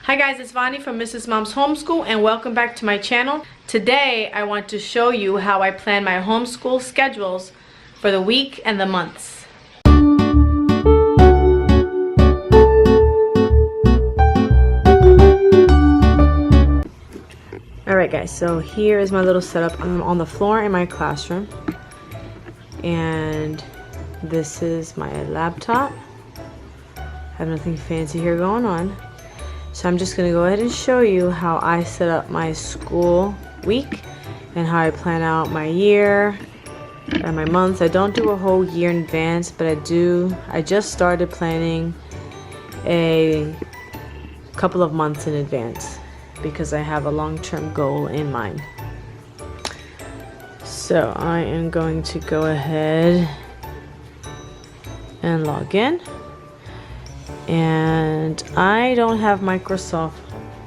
Hi guys, it's Vani from Mrs. Mom's Homeschool and welcome back to my channel. Today I want to show you how I plan my homeschool schedules for the week and the months. Alright guys, so here is my little setup. I'm on the floor in my classroom and this is my laptop. I have nothing fancy here going on. So I'm just gonna go ahead and show you how I set up my school week and how I plan out my year and my months. I don't do a whole year in advance, but I just started planning a couple of months in advance because I have a long-term goal in mind. So I am going to go ahead and log in. And I don't have Microsoft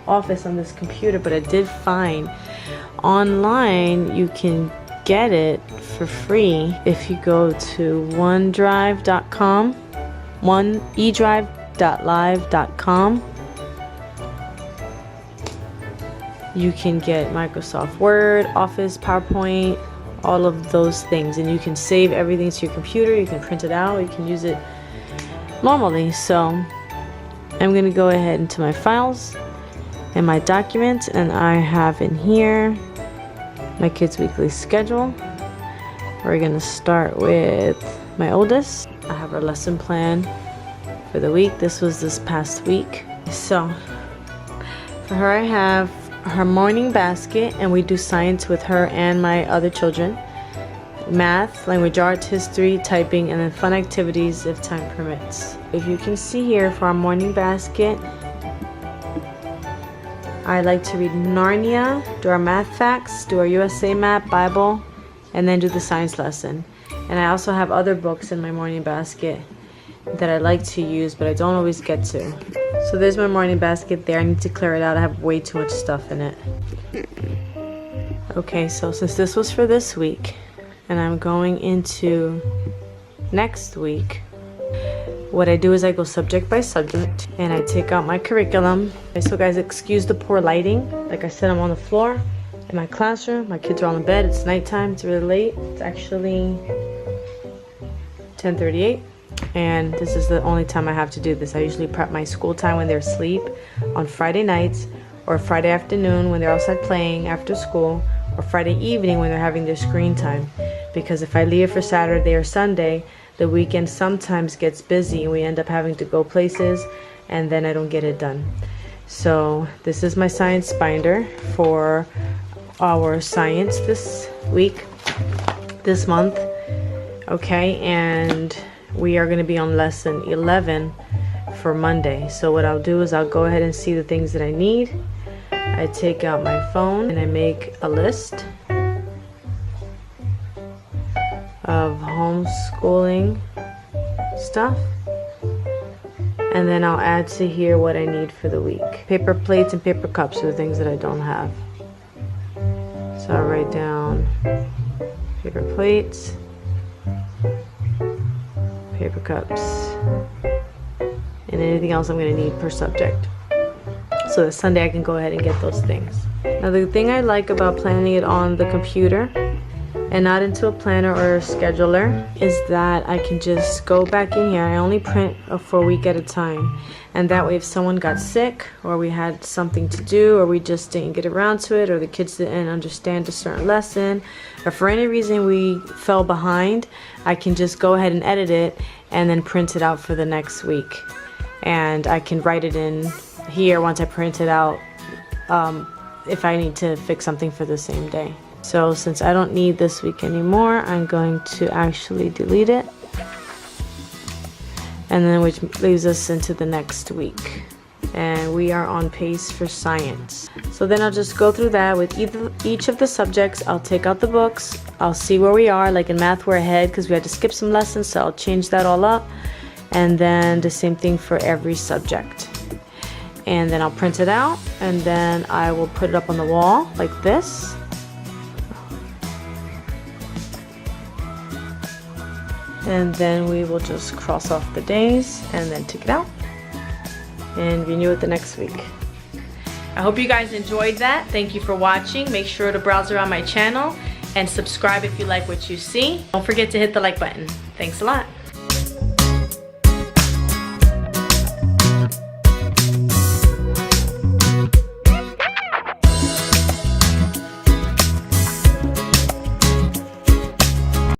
Office on this computer, but I did find online you can get it for free if you go to onedrive.com, edrive.live.com. You can get Microsoft Word, Office, PowerPoint, all of those things, and you can save everything to your computer. You can print it out, you can use it normally. So I'm going to go ahead into my files and my documents, and I have in here my kids' weekly schedule. We're going to start with my oldest. I have her lesson plan for the week. This was this past week. So for her, I have her morning basket, and we do science with her and my other children. Math, language arts, history, typing, and then fun activities if time permits. If you can see here for our morning basket, I like to read Narnia, do our math facts, do our USA map, Bible, and then do the science lesson. And I also have other books in my morning basket that I like to use, but I don't always get to. So there's my morning basket there. I need to clear it out. I have way too much stuff in it. Okay, so since this was for this week, and I'm going into next week, what I do is I go subject by subject and I take out my curriculum. So guys, excuse the poor lighting. Like I said, I'm on the floor in my classroom. My kids are on the bed. It's nighttime. It's really late. It's actually 10:38, and this is the only time I have to do this. I usually prep my school time when they're asleep on Friday nights, or Friday afternoon when they're outside playing after school, or Friday evening when they're having their screen time. Because if I leave for Saturday or Sunday, the weekend sometimes gets busy and we end up having to go places, and then I don't get it done. So this is my science binder for our science this week, this month. Okay, and we are going to be on lesson 11 for Monday. So what I'll do is I'll go ahead and see the things that I need. I take out my phone and I make a list of homeschooling stuff, and then I'll add to here what I need for the week. Paper plates and paper cups are the things that I don't have. So I'll write down paper plates, paper cups, and anything else I'm going to need per subject. So that Sunday I can go ahead and get those things. Now the thing I like about planning it on the computer and not into a planner or a scheduler is that I can just go back in here. I only print for a week at a time, and that way if someone got sick, or we had something to do, or we just didn't get around to it, or the kids didn't understand a certain lesson, or for any reason we fell behind, I can just go ahead and edit it and then print it out for the next week. And I can write it in here once I print it out if I need to fix something for the same day. So since I don't need this week anymore, I'm going to actually delete it, and then which leaves us into the next week, and we are on pace for science. So then I'll just go through that with each of the subjects. I'll take out the books, I'll see where we are. Like in math, we're ahead because we had to skip some lessons, so I'll change that all up, and then the same thing for every subject. And then I'll print it out, and then I will put it up on the wall like this. And then we will just cross off the days and then take it out and renew it the next week. I hope you guys enjoyed that. Thank you for watching. Make sure to browse around my channel and subscribe if you like what you see. Don't forget to hit the like button. Thanks a lot.